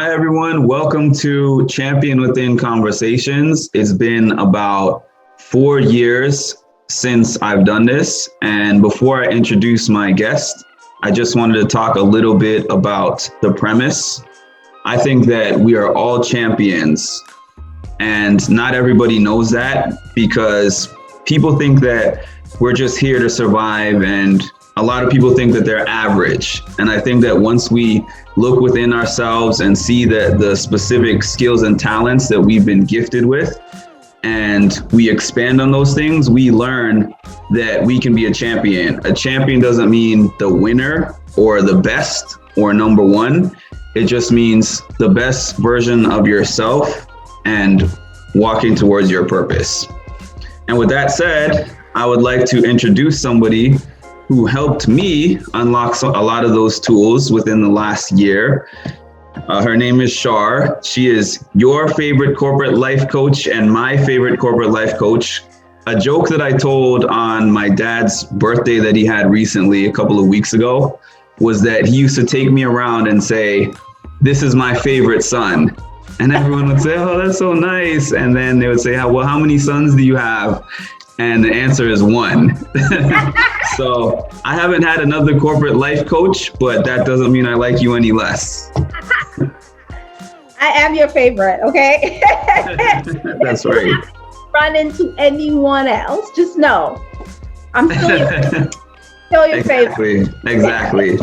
Hi, everyone. Welcome to Champion Within Conversations. It's been about 4 years since I've done this. And before I introduce my guest, I just wanted to talk a little bit about the premise. I think that we are all champions, and not everybody knows that because people think that we're just here to survive, and a lot of people think that they're average. And I think that once we look within ourselves and see that the specific skills and talents that we've been gifted with, and we expand on those things, we learn that we can be a champion. A champion doesn't mean the winner or the best or number one. It just means the best version of yourself and walking towards your purpose. And with that said, I would like to introduce somebody who helped me unlock a lot of those tools within the last year. Her name is Char. She is your favorite corporate life coach and my favorite corporate life coach. A joke that I told on my dad's birthday that he had recently, a couple of weeks ago, was that he used to take me around and say, "This is my favorite son." And everyone would say, "Oh, that's so nice." And then they would say, "Well, how many sons do you have?" And the answer is one. So I haven't had another corporate life coach, but that doesn't mean I like you any less. I am your favorite, okay? That's right. Run into anyone else, just know I'm still your favorite. Exactly.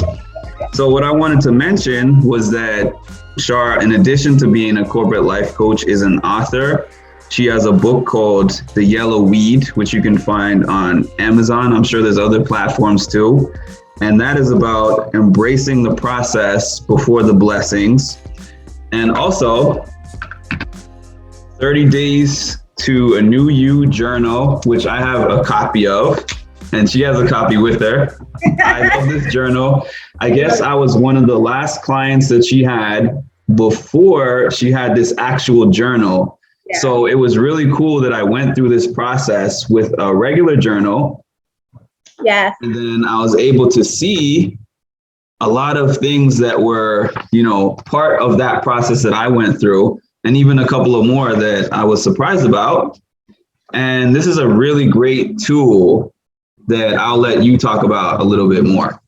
So what I wanted to mention was that Char, in addition to being a corporate life coach, is an author. She has a book called The Yellow Weed, which you can find on Amazon. I'm sure there's other platforms too. And that is about embracing the process before the blessings. And also 30 Days to a New You journal, which I have a copy of, and she has a copy with her. I love this journal. I guess I was one of the last clients that she had before she had this actual journal. Yeah. So it was really cool that I went through this process with a regular journal. Yeah. And then I was able to see a lot of things that were, part of that process that I went through, and even a couple of more that I was surprised about. And this is a really great tool that I'll let you talk about a little bit more.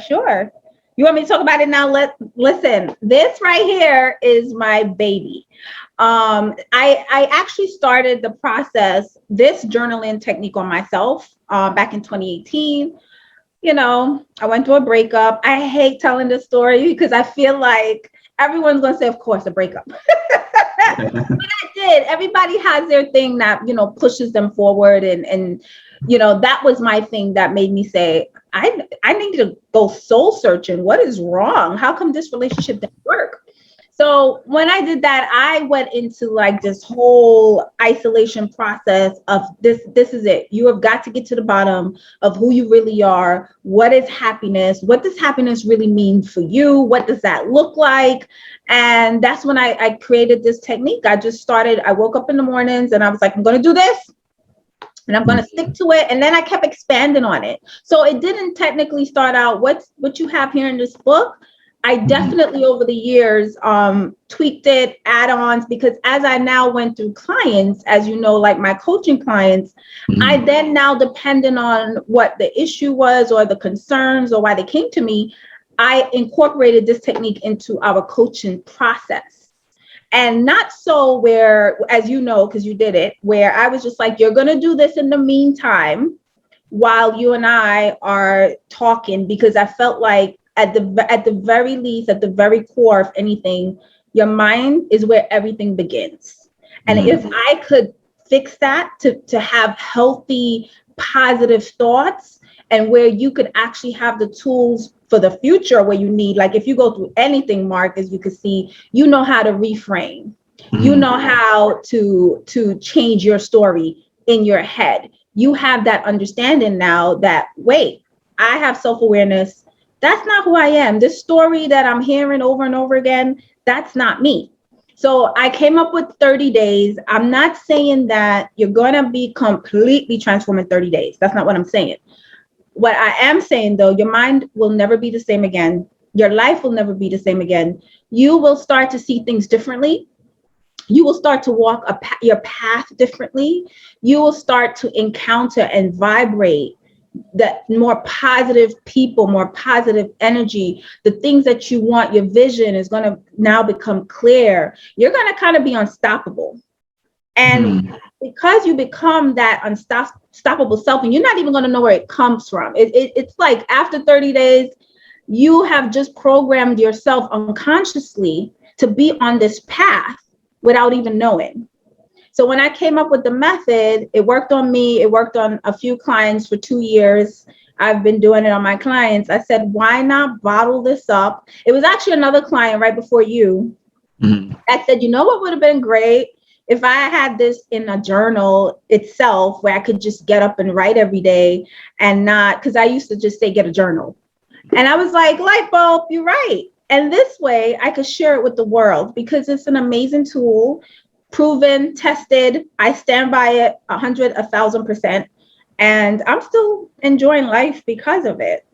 Sure. You want me to talk about it now? Listen, this right here is my baby. I actually started the process, this journaling technique on myself back in 2018. I went through a breakup. I hate telling this story because I feel like everyone's going to say, of course, a breakup. But I did. Everybody has their thing that, pushes them forward. And that was my thing that made me say, I need to go soul searching. What is wrong? How come this relationship didn't work? So when I did that, I went into like this whole isolation process of this is it. You have got to get to the bottom of who you really are. What is happiness? What does happiness really mean for you? What does that look like? And that's when I created this technique. I woke up in the mornings and I was like, I'm going to do this. And I'm going to stick to it. And then I kept expanding on it. So it didn't technically start out what you have here in this book. I definitely over the years tweaked it, add-ons, because as I now went through clients, as you know, like my coaching clients, I then now depending on what the issue was or the concerns or why they came to me, I incorporated this technique into our coaching process. And not so where, as you know, because you did it, where I was just like, you're going to do this in the meantime while you and I are talking, because I felt like at the very least, at the very core of anything, your mind is where everything begins. And if I could fix that to have healthy, positive thoughts, and where you could actually have the tools for the future where you need, like if you go through anything, Mark, as you can see, you know how to reframe, you know how to change your story in your head. You have that understanding now that, wait, I have self-awareness. That's not who I am. This story that I'm hearing over and over again, that's not me. So I came up with 30 days. I'm not saying that you're going to be completely transformed in 30 days. That's not what I'm saying. What I am saying, though, your mind will never be the same again. Your life will never be the same again. You will start to see things differently. You will start to walk your path differently. You will start to encounter and vibrate the more positive people, more positive energy. The things that you want, your vision is going to now become clear. You're going to kind of be unstoppable. And because you become that unstoppable self, and you're not even going to know where it comes from. It's like after 30 days, you have just programmed yourself unconsciously to be on this path without even knowing. So when I came up with the method, it worked on me. It worked on a few clients for 2 years. I've been doing it on my clients. I said, why not bottle this up? It was actually another client right before you. I said, you know what would have been great? If I had this in a journal itself where I could just get up and write every day and not, because I used to just say, get a journal. And I was like, light bulb, you're right. And this way I could share it with the world because it's an amazing tool, proven, tested. I stand by it 1,000%. And I'm still enjoying life because of it.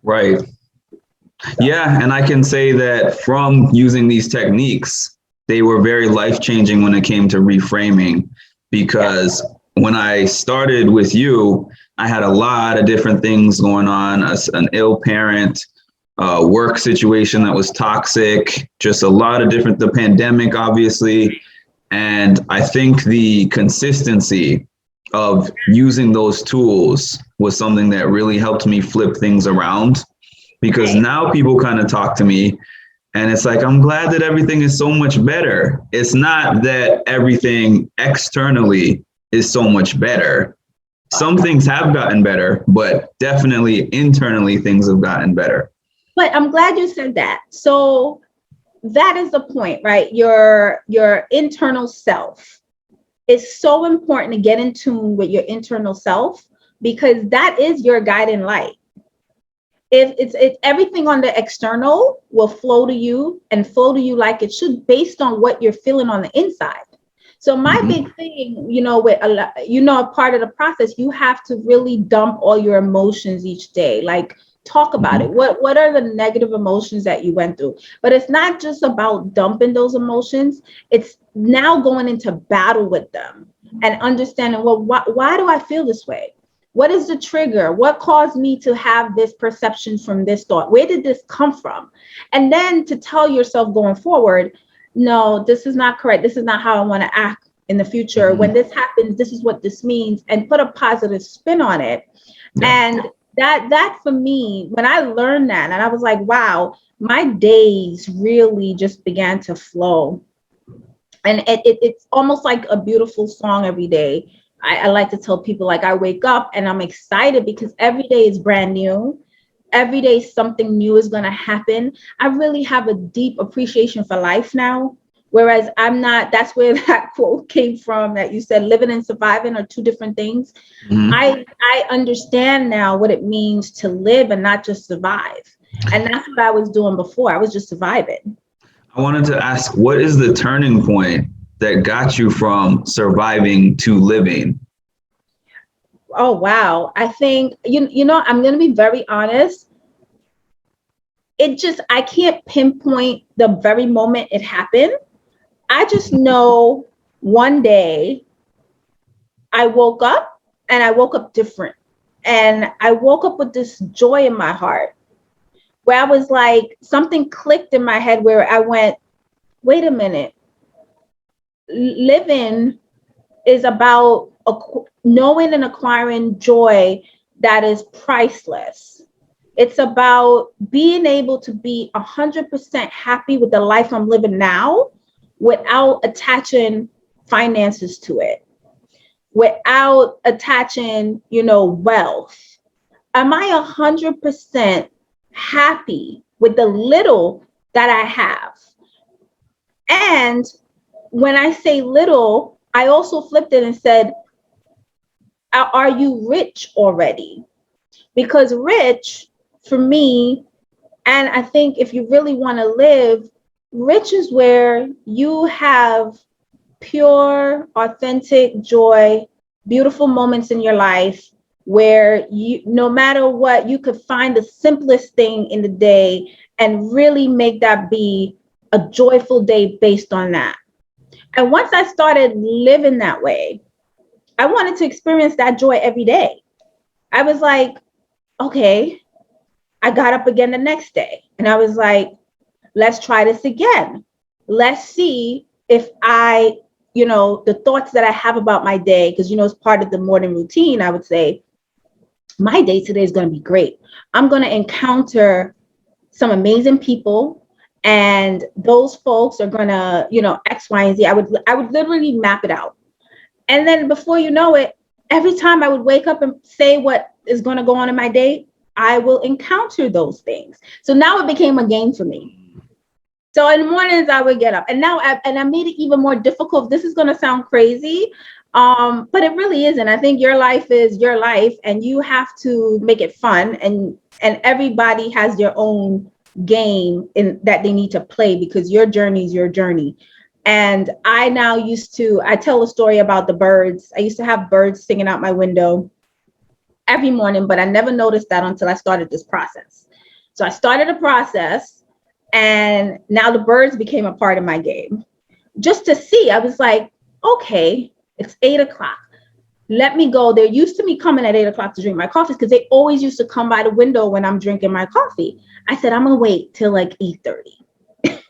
Right. Yeah. And I can say that from using these techniques, they were very life-changing when it came to reframing, because when I started with you, I had a lot of different things going on, an ill parent, work situation that was toxic, just a lot of different, the pandemic, obviously. And I think the consistency of using those tools was something that really helped me flip things around, because now people kind of talk to me and it's like, I'm glad that everything is so much better. It's not that everything externally is so much better. Some things have gotten better, but definitely internally things have gotten better. But I'm glad you said that. So that is the point, right? Your internal self is so important to get in tune with your internal self, because that is your guiding light. If it's everything on the external will flow to you and flow to you like it should, based on what you're feeling on the inside. So my big thing, with a part of the process, you have to really dump all your emotions each day. Like, talk about it. What are the negative emotions that you went through? But it's not just about dumping those emotions. It's now going into battle with them and understanding, well, why do I feel this way? What is the trigger? What caused me to have this perception from this thought? Where did this come from? And then to tell yourself going forward, no, this is not correct. This is not how I want to act in the future. When this happens, this is what this means, and put a positive spin on it. And that for me, when I learned that, and I was like, wow, my days really just began to flow. And it's almost like a beautiful song every day. I like to tell people, like, I wake up and I'm excited because every day is brand new. Every day something new is going to happen. I really have a deep appreciation for life now. Whereas I'm not, that's where that quote came from that you said, living and surviving are two different things. I understand now what it means to live and not just survive. And that's what I was doing before. I was just surviving. I wanted to ask, what is the turning point that got you from surviving to living? Oh, wow. I think, I'm going to be very honest. I can't pinpoint the very moment it happened. I just know one day I woke up and I woke up different. And I woke up with this joy in my heart where I was like, something clicked in my head where I went, wait a minute. Living is about knowing and acquiring joy that is priceless. It's about being able to be 100% happy with the life I'm living now without attaching finances to it, without attaching, wealth. Am I 100% happy with the little that I have? And when I say little, I also flipped it and said, are you rich already? Because rich for me, and I think if you really want to live, rich is where you have pure, authentic joy, beautiful moments in your life, where you, no matter what, you could find the simplest thing in the day and really make that be a joyful day based on that. And once I started living that way, I wanted to experience that joy every day. I was like, okay, I got up again the next day and I was like, let's try this again. Let's see if the thoughts that I have about my day, because, it's part of the morning routine, I would say, my day today is going to be great. I'm going to encounter some amazing people, and those folks are going to, X, Y, and Z. I would literally map it out. And then before you know it, every time I would wake up and say what is going to go on in my day, I will encounter those things. So now it became a game for me. So in the mornings I would get up, and now I made it even more difficult. This is going to sound crazy, but it really isn't. I think your life is your life, and you have to make it fun. And everybody has their own game in that they need to play, because your journey is your journey. And I tell a story about the birds. I used to have birds singing out my window every morning, but I never noticed that until I started this process. So I started a process, and now the birds became a part of my game. Just to see, I was like, okay, it's 8:00. Let me go. They're used to me coming at 8:00 to drink my coffee, because they always used to come by the window when I'm drinking my coffee. I said, I'm going to wait till like 8:30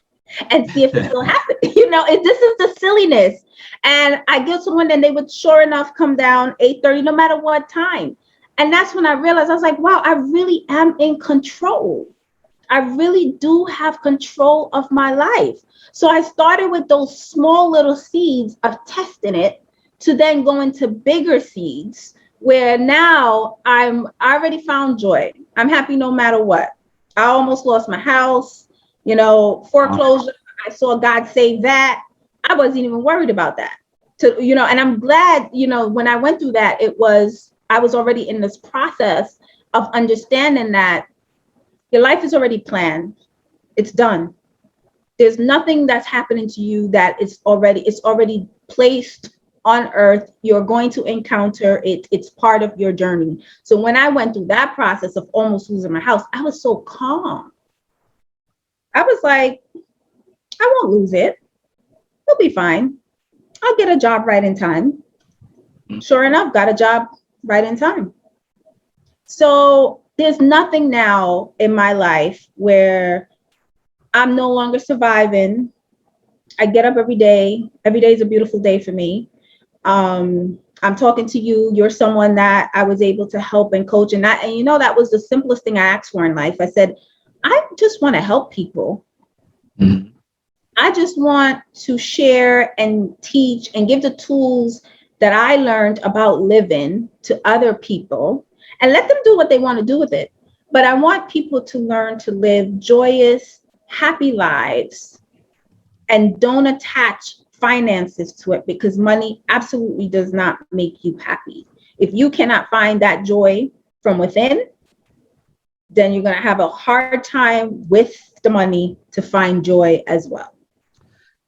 and see if it still happens. This is the silliness. And I get someone, and they would sure enough come down 8:30, no matter what time. And that's when I realized, I was like, wow, I really am in control. I really do have control of my life. So I started with those small little seeds of testing it, to then go into bigger seeds, where now I already found joy. I'm happy no matter what. I almost lost my house, foreclosure. I saw God save that. I wasn't even worried about that. And I'm glad, when I went through that, I was already in this process of understanding that your life is already planned. It's done. There's nothing that's happening to you that it's already placed on earth. You're going to encounter it. It's part of your journey. So when I went through that process of almost losing my house, I was so calm. I was like, I won't lose it. It'll be fine. I'll get a job right in time. Sure enough, got a job right in time. So there's nothing now in my life where I'm no longer surviving. I get up every day. Every day is a beautiful day for me. I'm talking to you. You're someone that I was able to help and coach. And that was the simplest thing I asked for in life. I said, I just want to help people. Mm-hmm. I just want to share and teach and give the tools that I learned about living to other people, and let them do what they want to do with it. But I want people to learn to live joyous, happy lives, and don't attach finances to it, because money absolutely does not make you happy. If you cannot find that joy from within, then you're going to have a hard time with the money to find joy as well.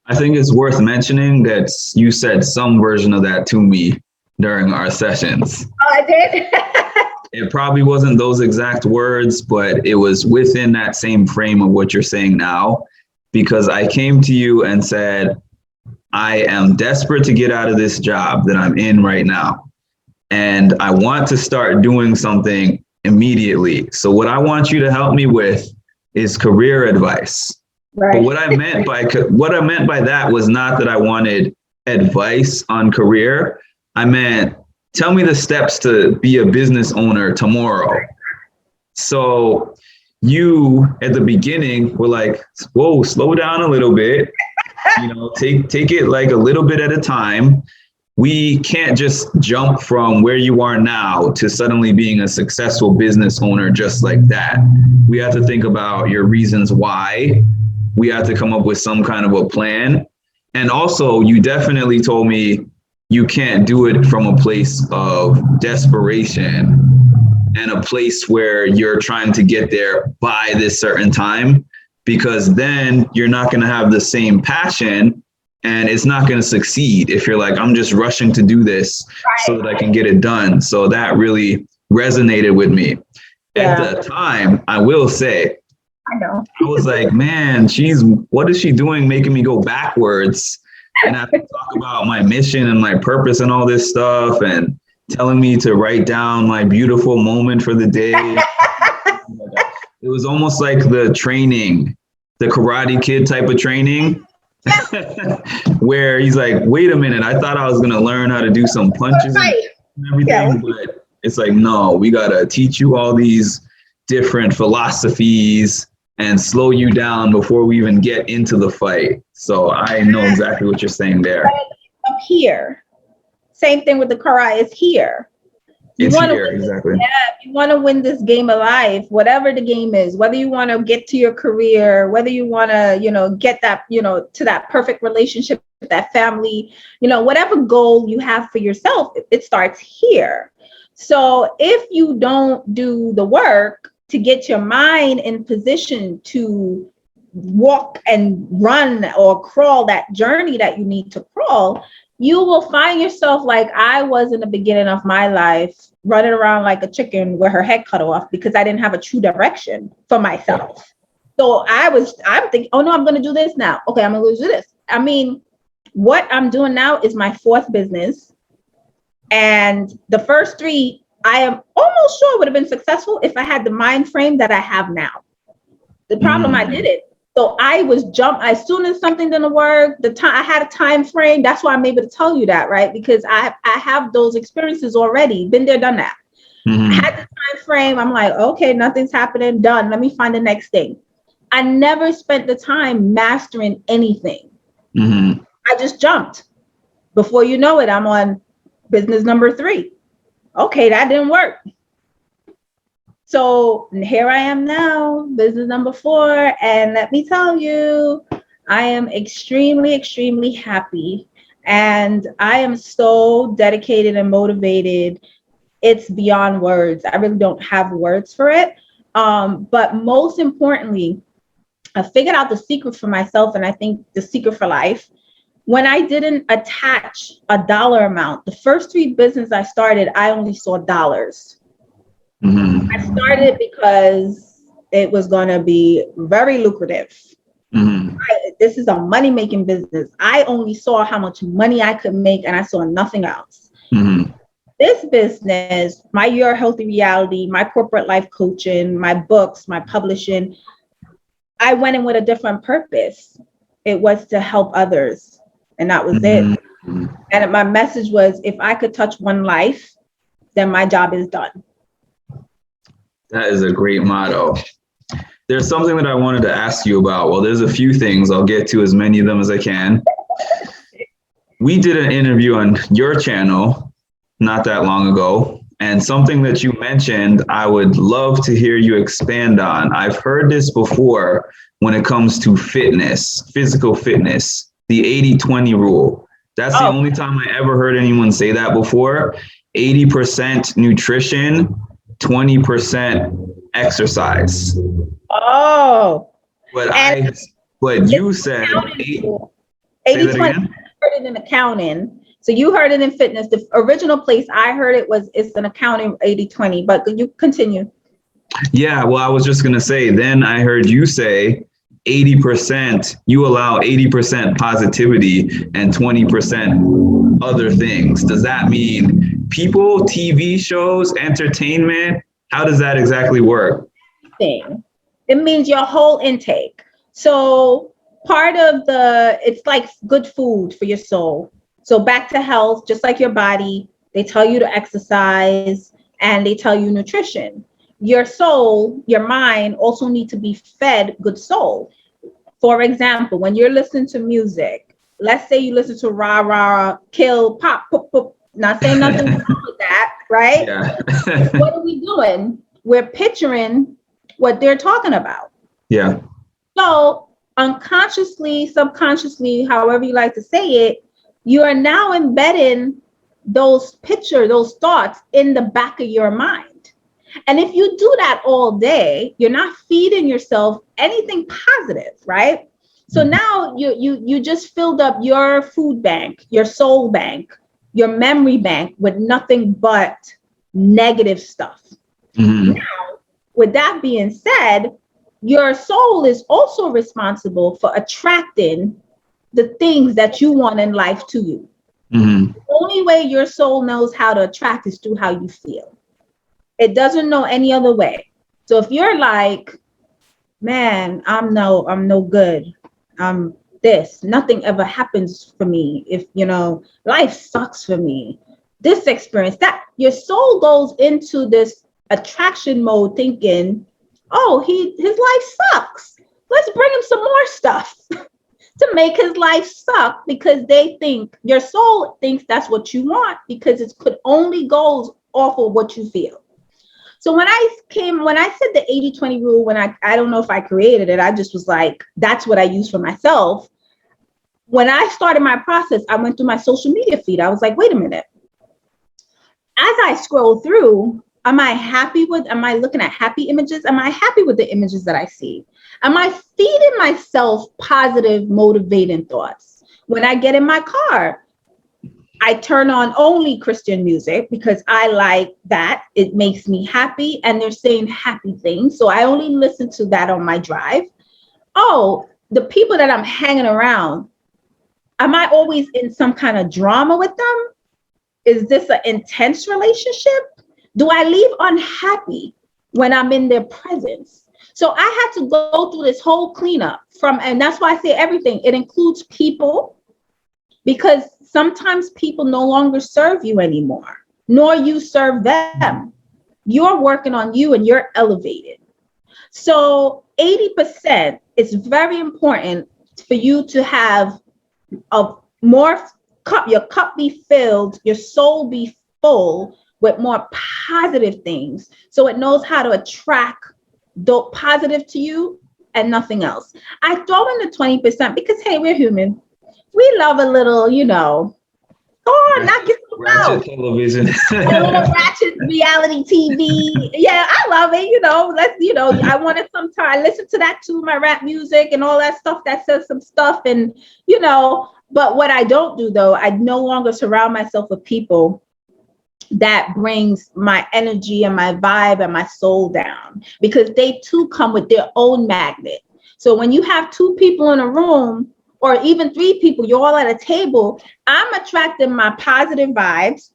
I think it's worth mentioning that you said some version of that to me during our sessions. Oh, I did? It probably wasn't those exact words, but it was within that same frame of what you're saying now, because I came to you and said, I am desperate to get out of this job that I'm in right now, and I want to start doing something immediately. So what I want you to help me with is career advice. Right. But what I meant by that was not that I wanted advice on career. I meant, tell me the steps to be a business owner tomorrow. So you at the beginning were like, whoa, slow down a little bit. Take it like a little bit at a time. We can't just jump from where you are now to suddenly being a successful business owner just like that. We have to think about your reasons why. We have to come up with some kind of a plan. And also, you definitely told me you can't do it from a place of desperation and a place where you're trying to get there by this certain time, because then you're not going to have the same passion and it's not going to succeed if you're like, I'm just rushing to do this so that I can get it done. So that really resonated with me. Yeah. At the time, I will say, I know. I was like, man, what is she doing making me go backwards? And I have to talk about my mission and my purpose and all this stuff and telling me to write down my beautiful moment for the day. It was almost like the training, the Karate Kid type of training, where he's like, wait a minute, I thought I was going to learn how to do some punches and everything, but it's like, no, we got to teach you all these different philosophies and slow you down before we even get into the fight. So I know exactly what you're saying there. Up here. Same thing with the karate is here. You want to exactly. you want to win this game of life, whatever the game is, whether you want to get to your career, whether you want to, get that, to that perfect relationship with that family, whatever goal you have for yourself, it starts here. So if you don't do the work to get your mind in position to walk and run or crawl that journey that you need to crawl, you will find yourself like I was in the beginning of my life, running around like a chicken with her head cut off because I didn't have a true direction for myself. So I'm thinking, oh no, I'm going to do this now. Okay, I'm going to do this. I mean, what I'm doing now is my fourth business. And the first three, I am almost sure would have been successful if I had the mind frame that I have now. The problem, I didn't. So I was as soon as something didn't work, I had a time frame. That's why I'm able to tell you that, right? Because I have those experiences already, been there, done that. I had the time frame. I'm like, okay, nothing's happening, done. Let me find the next thing. I never spent the time mastering anything. I just jumped. Before you know it, I'm on business number 3. Okay, that didn't work. So here I am now, business number 4. And let me tell you, I am extremely, extremely happy. And I am so dedicated and motivated. It's beyond words. I really don't have words for it. But most importantly, I figured out the secret for myself. And I think the secret for life. When I didn't attach a dollar amount, the first 3 businesses I started, I only saw dollars. I started because it was going to be very lucrative. This is a money-making business. I only saw how much money I could make, and I saw nothing else. This business, my Your Healthy Reality, my corporate life coaching, my books, my publishing, I went in with a different purpose. It was to help others, and that was it. And my message was, if I could touch one life, then my job is done. That is a great motto. There's something that I wanted to ask you about. Well, there's a few things. I'll get to as many of them as I can. We did an interview on your channel not that long ago, and something that you mentioned, I would love to hear you expand on. I've heard this before when it comes to fitness, physical fitness, the 80-20 rule. That's the only time I ever heard anyone say that before. 80% nutrition, 20% exercise. But you said 80-20. Heard it in accounting. So you heard it in fitness. The original place I heard it's an accounting 80-20, but you continue. Yeah, well, I was just going to say, then I heard you say 80%, you allow 80% positivity and 20% other things. Does that mean people, TV shows, entertainment? How does that exactly work? It means your whole intake. So part of it's like good food for your soul. So back to health, just like your body, they tell you to exercise and they tell you nutrition. Your soul, your mind also need to be fed good soul. For example, when you're listening to music, let's say you listen to rah, rah, kill, pop, pop, pop. Not saying nothing wrong with that, right? Yeah. What are we doing? We're picturing what they're talking about. Yeah. So unconsciously, subconsciously, however you like to say it, you are now embedding those thoughts in the back of your mind. And if you do that all day, you're not feeding yourself anything positive, right? So now you just filled up your food bank, your soul bank, your memory bank with nothing but negative stuff. Mm-hmm. Now, with that being said, your soul is also responsible for attracting the things that you want in life to you. Mm-hmm. The only way your soul knows how to attract is through how you feel. It doesn't know any other way. So if you're like, man, I'm no good. I'm this. Nothing ever happens for me. If life sucks for me. This experience, that your soul goes into this attraction mode thinking, oh, his life sucks. Let's bring him some more stuff to make his life suck, because your soul thinks that's what you want, because it could only goes off of what you feel. So when I said the 80-20 rule, when I don't know if I created it, I just was like, that's what I use for myself. When I started my process, I went through my social media feed. I was like, wait a minute. As I scroll through, am I looking at happy images? Am I happy with the images that I see? Am I feeding myself positive, motivating thoughts? When I get in my car, I turn on only Christian music because I like that. It makes me happy, and they're saying happy things. So I only listen to that on my drive. Oh, the people that I'm hanging around, am I always in some kind of drama with them? Is this an intense relationship? Do I leave unhappy when I'm in their presence? So I had to go through this whole cleanup and that's why I say everything. It includes people, because sometimes people no longer serve you anymore, nor you serve them. You're working on you and you're elevated. So 80%, it's very important for you to have a more cup, your cup be filled, your soul be full with more positive things. So it knows how to attract the positive to you and nothing else. I throw in the 20% because, hey, we're human. We love a little, go on, knock yourself out. Ratchet television. A little ratchet reality TV. Yeah, I love it. I want to sometimes listen to that too, my rap music and all that stuff that says some stuff. And, but what I don't do though, I no longer surround myself with people that brings my energy and my vibe and my soul down, because they too come with their own magnet. So when you have two people in a room, or even three people, you're all at a table, I'm attracting my positive vibes.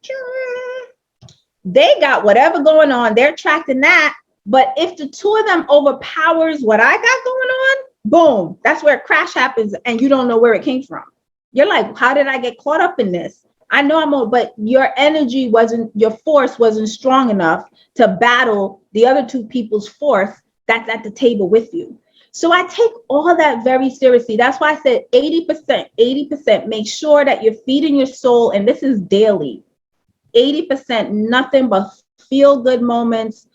They got whatever going on, they're attracting that. But if the two of them overpowers what I got going on, boom, that's where a crash happens and you don't know where it came from. You're like, how did I get caught up in this? I know but your your force wasn't strong enough to battle the other two people's force that's at the table with you. So I take all that very seriously. That's why I said 80%, make sure that you're feeding your soul. And this is daily. 80%, nothing but feel good moments,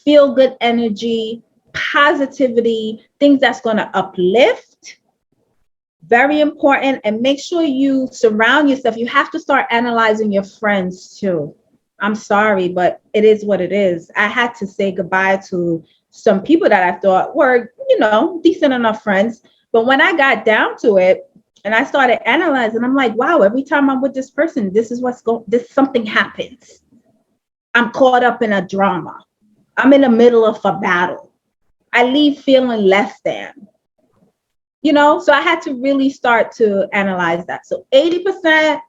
feel good energy, positivity, things that's going to uplift. Very important. And make sure you surround yourself. You have to start analyzing your friends too. I'm sorry, but it is what it is. I had to say goodbye to some people that I thought were, decent enough friends. But when I got down to it and I started analyzing, I'm like, wow, every time I'm with this person, something happens. I'm caught up in a drama. I'm in the middle of a battle. I leave feeling less than. So I had to really start to analyze that. So 80%,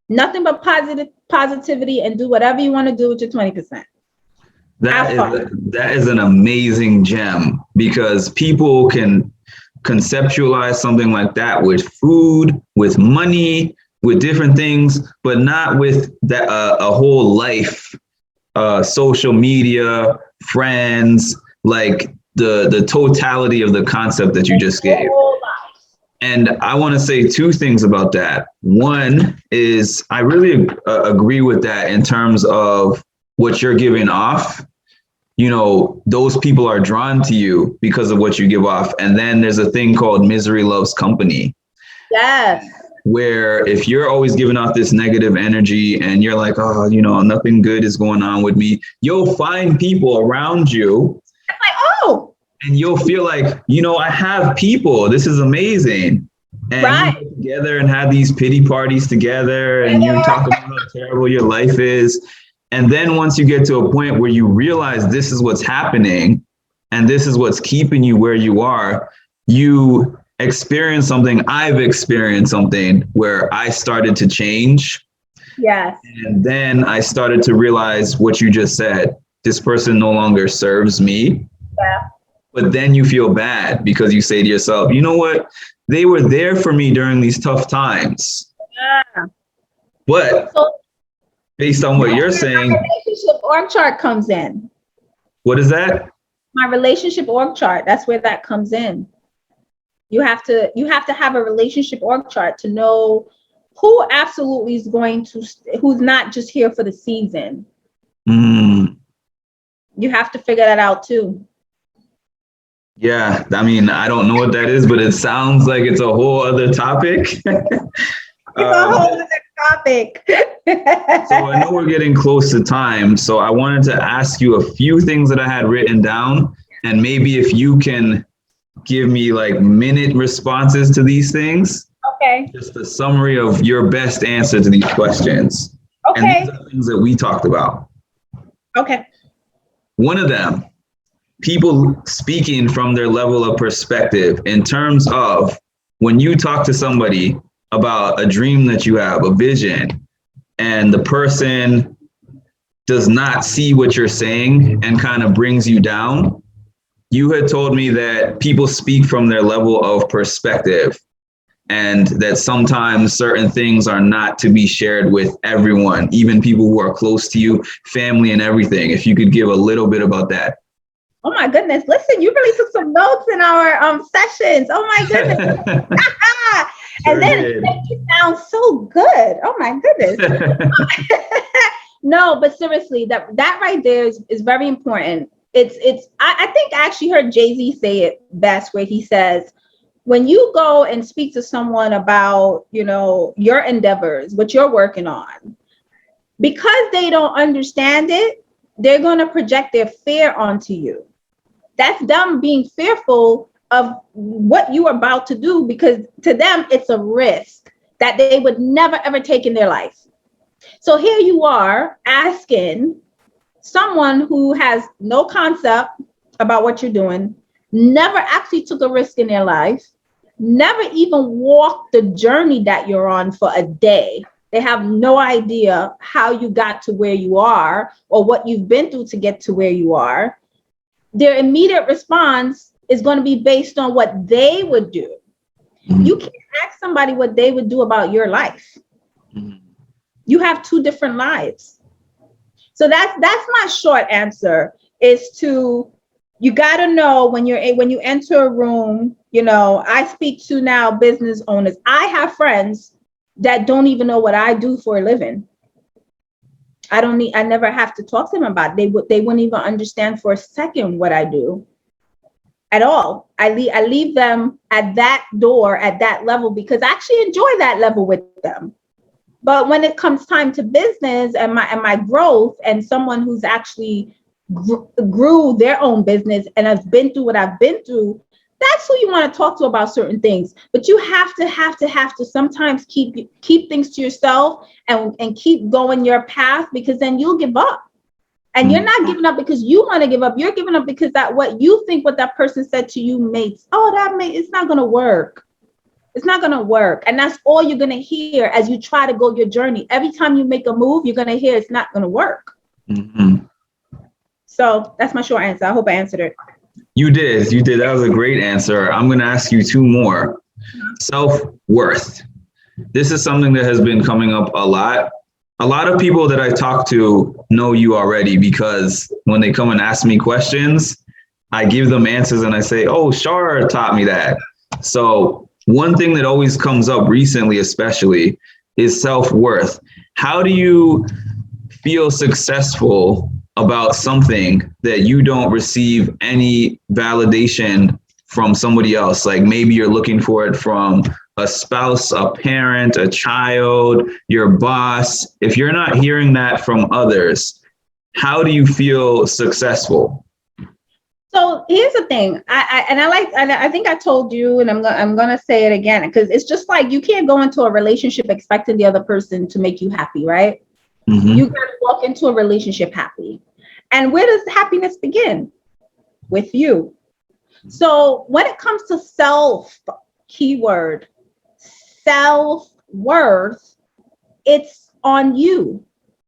nothing but positivity, and do whatever you want to do with your 20%. That is an amazing gem, because people can conceptualize something like that with food, with money, with different things, but not with that a whole life, social media, friends, like the totality of the concept that you just gave. And I want to say two things about that. One is I really agree with that in terms of what you're giving off. Those people are drawn to you because of what you give off. And then there's a thing called misery loves company. Yes. Where if you're always giving off this negative energy and you're like, oh, nothing good is going on with me, you'll find people around you. It's like, oh. And you'll feel like, I have people. This is amazing. And right. You get together and have these pity parties together, and you talk about how terrible your life is. And then once you get to a point where you realize this is what's happening and this is what's keeping you where you are, you experience something. I've experienced something where I started to change. Yes. And then I started to realize what you just said. This person no longer serves me. Yeah. But then you feel bad because you say to yourself, you know what? They were there for me during these tough times. Yeah. But So based on what you're saying, my relationship org chart comes in. what is that? My relationship org chart. That's where that comes in. You have to have a relationship org chart to know who absolutely is going to, who's not just here for the season. Mm. You have to figure that out too. Yeah, I mean, I don't know what that is, but it sounds like it's a whole other topic. It's a whole other topic. So I know we're getting close to time, so I wanted to ask you a few things that I had written down, and maybe if you can give me like minute responses to these things. Okay. Just a summary of your best answer to these questions. Okay. And these are things that we talked about. Okay. One of them, people speaking from their level of perspective in terms of when you talk to somebody about a dream that you have, a vision, and the person does not see what you're saying and kind of brings you down. You had told me that people speak from their level of perspective and that sometimes certain things are not to be shared with everyone, even people who are close to you, family and everything. If you could give a little bit about that. Oh my goodness. Listen, you really took some notes in our sessions. Oh my goodness. Sure and then it makes you sound so good. Oh my goodness. No, but seriously, that right there is very important. I think I actually heard Jay-Z say it best where he says, when you go and speak to someone about, your endeavors, what you're working on, because they don't understand it, they're going to project their fear onto you. That's them being fearful of what you're about to do, because to them, it's a risk that they would never, ever take in their life. So here you are asking someone who has no concept about what you're doing, never actually took a risk in their life, never even walked the journey that you're on for a day. They have no idea how you got to where you are or what you've been through to get to where you are. Their immediate response is going to be based on what they would do. Mm-hmm. You can't ask somebody what they would do about your life. Mm-hmm. You have two different lives. So that's my short answer is to, you got to know when you enter a room, I speak to now business owners. I have friends that don't even know what I do for a living. I never have to talk to them about it. They wouldn't even understand for a second what I do at all. I leave them at that door, at that level, because I actually enjoy that level with them. But when it comes time to business and my growth, and someone who's actually grew their own business and has been through what I've been through, that's who you want to talk to about certain things. But you have to sometimes keep things to yourself and keep going your path, because then you'll give up. And you're not giving up because you want to give up. You're giving up because that what you think what that person said to you it's not going to work. It's not going to work. And that's all you're going to hear as you try to go your journey. Every time you make a move, you're going to hear it's not going to work. Mm-hmm. So that's my short answer. I hope I answered it. You did. That was a great answer. I'm going to ask you two more. Self-worth. This is something that has been coming up a lot. A lot of people that I talk to know you already, because when they come and ask me questions, I give them answers and I say, oh, Char taught me that. So one thing that always comes up recently, especially, is self-worth. How do you feel successful about something that you don't receive any validation from somebody else? Like maybe you're looking for it from a spouse, a parent, a child, your boss. If you're not hearing that from others, how do you feel successful? So here's the thing. I think I told you, and I'm gonna say it again, because it's just like you can't go into a relationship expecting the other person to make you happy, right? You got to walk into a relationship happy. And where does happiness begin? With you. So when it comes to keyword, self-worth, it's on you.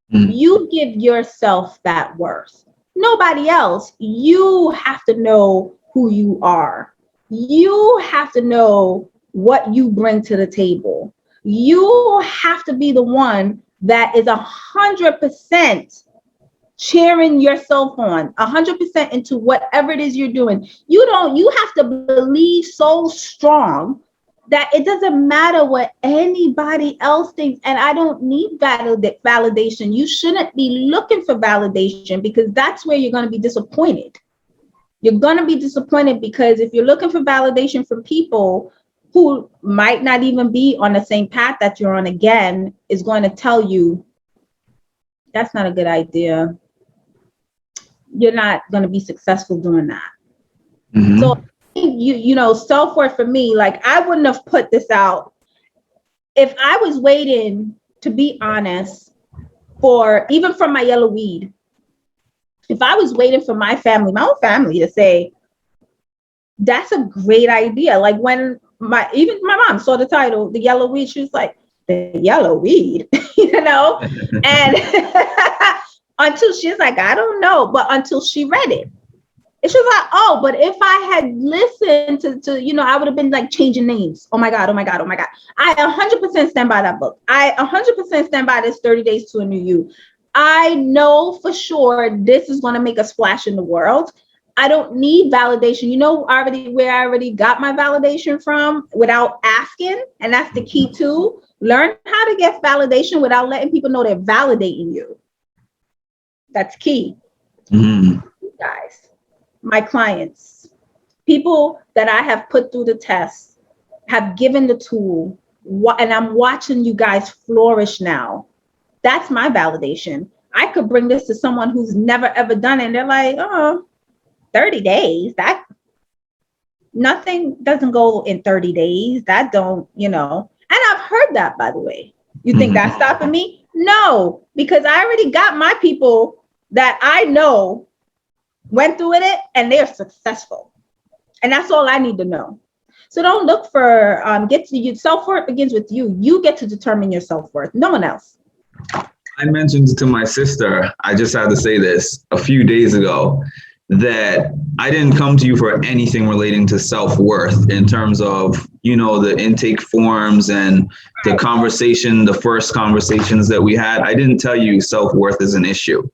You give yourself that worth. Nobody else. You have to know who you are. You have to know what you bring to the table. You have to be the one that is 100% cheering yourself on, 100% into whatever it is you're doing. You have to believe so strong that it doesn't matter what anybody else thinks. And I don't need validation. You shouldn't be looking for validation, because that's where you're going to be disappointed. You're going to be disappointed because if you're looking for validation from people who might not even be on the same path that you're on, again, is going to tell you that's not a good idea. You're not going to be successful doing that. So self-worth for me, like, I wouldn't have put this out if I was waiting, to be honest, even from my yellow weed. If I was waiting for my own family to say, that's a great idea. Like when my mom saw the title, The Yellow Weed, she was like, the yellow weed, and until she's like, I don't know, but until she read it. And she was like, oh, but if I had listened to I would have been like changing names. Oh my God. I 100% stand by that book. I 100% stand by this 30 Days to a New You. I know for sure this is going to make a splash in the world. I don't need validation. Where I already got my validation from without asking. And that's the key too. Learn how to get validation without letting people know they're validating you. That's key. Guys, my clients, people that I have put through the test, have given the tool, and I'm watching you guys flourish now. That's my validation. I could bring this to someone who's never ever done it, and they're like, oh, 30 days, that nothing doesn't go in 30 days. That don't, and I've heard that, by the way. You think that's stopping me? No, because I already got my people that I know went through it and they're successful. And that's all I need to know. So don't look for, self-worth begins with you. You get to determine your self-worth, no one else. I mentioned to my sister, I just had to say this a few days ago, that I didn't come to you for anything relating to self-worth in terms of, the intake forms and the first conversations that we had. I didn't tell you self-worth is an issue.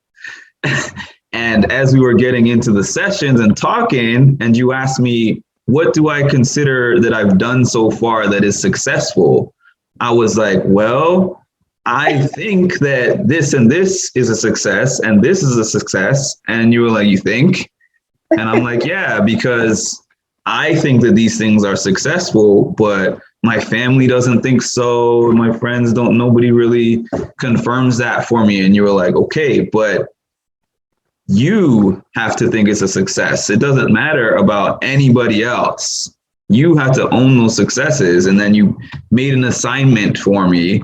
And as we were getting into the sessions and talking, and you asked me, what do I consider that I've done so far that is successful? I was like, well, I think that this and this is a success and this is a success. And you were like, you think? And I'm like, yeah, because I think that these things are successful, but my family doesn't think so. My friends don't, nobody really confirms that for me. And you were like, okay, but you have to think it's a success. It doesn't matter about anybody else. You have to own those successes. And then you made an assignment for me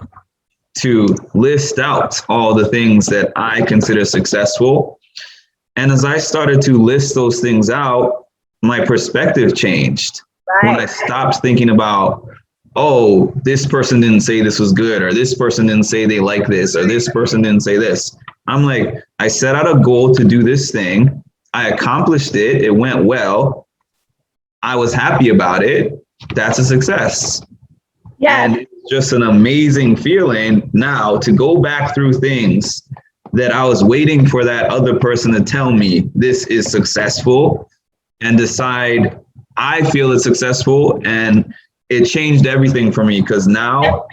to list out all the things that I consider successful. And as I started to list those things out, my perspective changed. Right. When I stopped thinking about, oh, this person didn't say this was good, or this person didn't say they like this, or this person didn't say this. I'm like, I set out a goal to do this thing. I accomplished it. It went well. I was happy about it. That's a success. Yeah. And it's just an amazing feeling now to go back through things that I was waiting for that other person to tell me this is successful, and decide I feel it's successful. And it changed everything for me, because now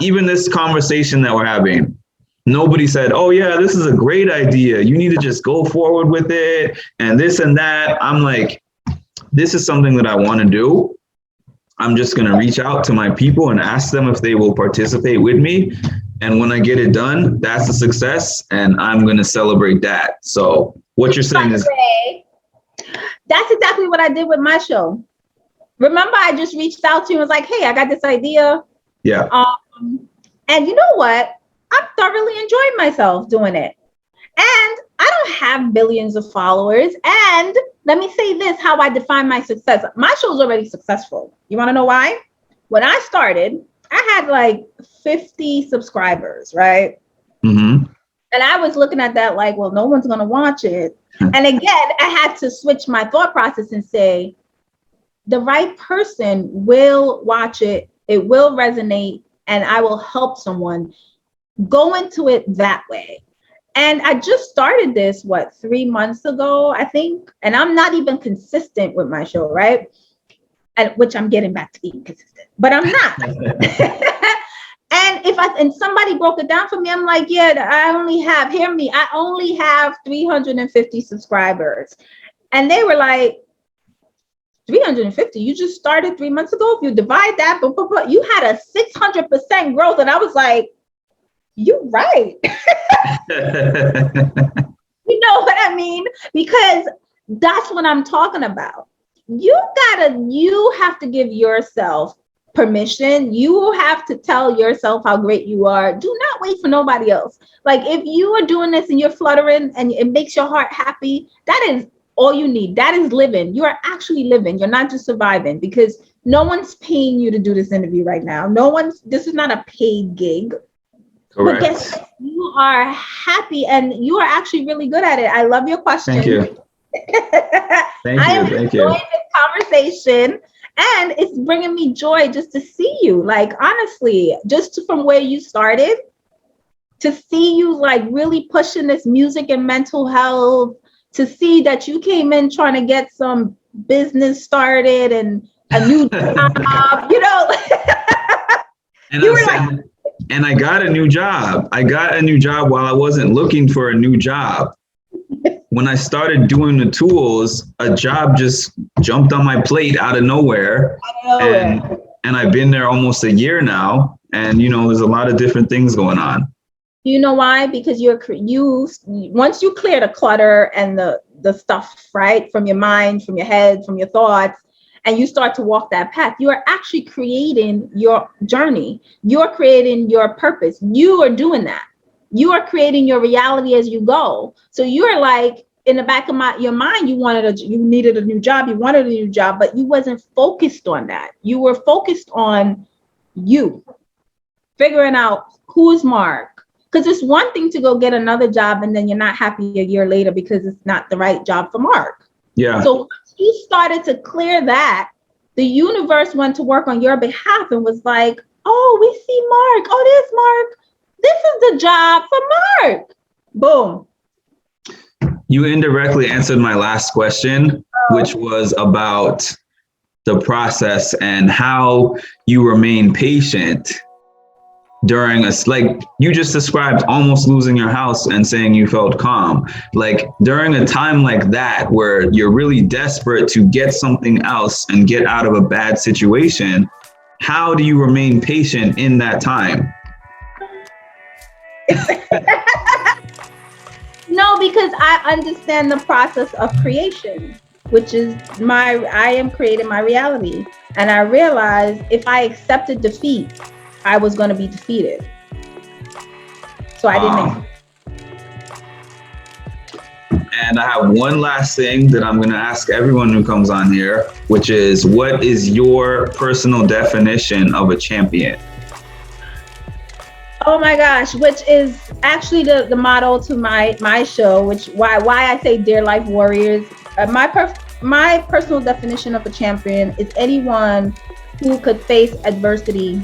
even this conversation that we're having, nobody said, oh yeah, this is a great idea, you need to just go forward with it and this and that. I'm like, this is something that I want to do. I'm just going to reach out to my people and ask them if they will participate with me. And when I get it done, that's a success, and I'm going to celebrate that. So what you're saying is, that's exactly what I did with my show. Remember, I just reached out to you and was like, hey, I got this idea. Yeah. And you know what? I'm thoroughly enjoying myself doing it. And I don't have billions of followers. And let me say this, how I define my success. My show's already successful. You want to know why? When I started, I had like 50 subscribers, right? Mm-hmm. And I was looking at that like, well, no one's going to watch it. And again, I had to switch my thought process and say, the right person will watch it. It will resonate, and I will help someone. Go into it that way. And I just started this, 3 months ago, I think. And I'm not even consistent with my show, right? And which I'm getting back to being consistent, but I'm not. And somebody broke it down for me, I'm like, yeah, I only have 350 subscribers. And they were like, 350, you just started 3 months ago? If you divide that, you had a 600% growth. And I was like, you're right. You know what I mean? Because that's what I'm talking about. You have to give yourself permission. You have to tell yourself how great you are. Do not wait for nobody else. Like, if you are doing this and you're fluttering and it makes your heart happy, that is all you need. That is living. You are actually living. You're not just surviving, because no one's paying you to do this interview right now. This is not a paid gig. Correct. But guess what? You are happy and you are actually really good at it. I love your question. Thank you. I am enjoying this conversation, and it's bringing me joy just to see you. Like, honestly, just from where you started, to see you like really pushing this music and mental health, to see that you came in trying to get some business started and a new job, you know. And and I got a new job. I got a new job while I wasn't looking for a new job. When I started doing the tools, a job just jumped on my plate out of nowhere. And I've been there almost a year now. And, you know, there's a lot of different things going on. You know why? Because once you clear the clutter and the stuff, right, from your mind, from your head, from your thoughts, and you start to walk that path, you are actually creating your journey. You're creating your purpose. You are doing that. You are creating your reality as you go. So you're like, in the back of your mind, you needed a new job. You wanted a new job, but you wasn't focused on that. You were focused on you figuring out who's Mark. Because it's one thing to go get another job and then you're not happy a year later because it's not the right job for Mark. Yeah. So once you started to clear that, the universe went to work on your behalf and was like, oh, we see Mark. Oh, there's Mark. This is the job for Mark. Boom. You indirectly answered my last question, which was about the process and how you remain patient during like you just described almost losing your house and saying you felt calm. Like during a time like that where you're really desperate to get something else and get out of a bad situation, how do you remain patient in that time? No, because I understand the process of creation, which is I am creating my reality. And I realized if I accepted defeat, I was going to be defeated. So I didn't. And I have one last thing that I'm going to ask everyone who comes on here, which is, what is your personal definition of a champion? Oh my gosh, which is actually the motto to my show, which why I say Dear Life Warriors. My personal definition of a champion is anyone who could face adversity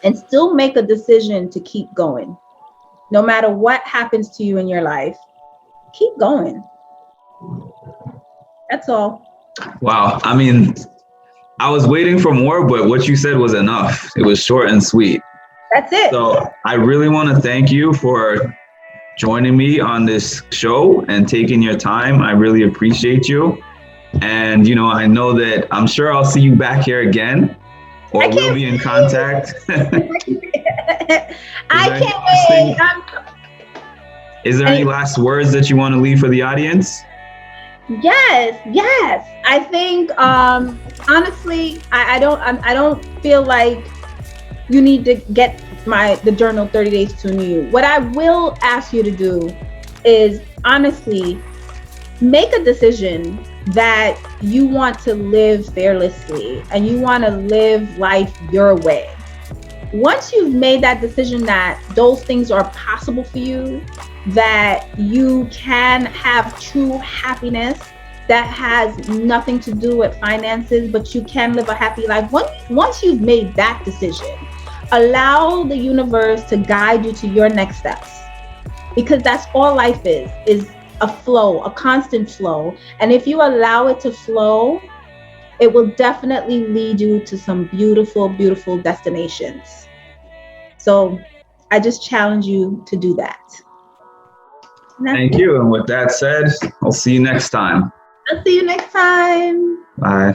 and still make a decision to keep going. No matter what happens to you in your life, keep going. That's all. Wow. I mean, I was waiting for more, but what you said was enough. It was short and sweet. That's it. So I really want to thank you for joining me on this show and taking your time. I really appreciate you. And, you know, I know that I'm sure I'll see you back here again, or we'll be in contact. I can't wait. Is there any last words that you want to leave for the audience? Yes. I think, honestly, I don't feel like you need to get the journal 30 Days to New. What I will ask you to do is honestly make a decision that you want to live fearlessly and you want to live life your way. Once you've made that decision that those things are possible for you, that you can have true happiness that has nothing to do with finances, but you can live a happy life. Once you've made that decision, allow the universe to guide you to your next steps, because that's all life is a flow, a constant flow. And if you allow it to flow, it will definitely lead you to some beautiful, beautiful destinations. So I just challenge you to do that. Thank you. And with that said, I'll see you next time. I'll see you next time. Bye.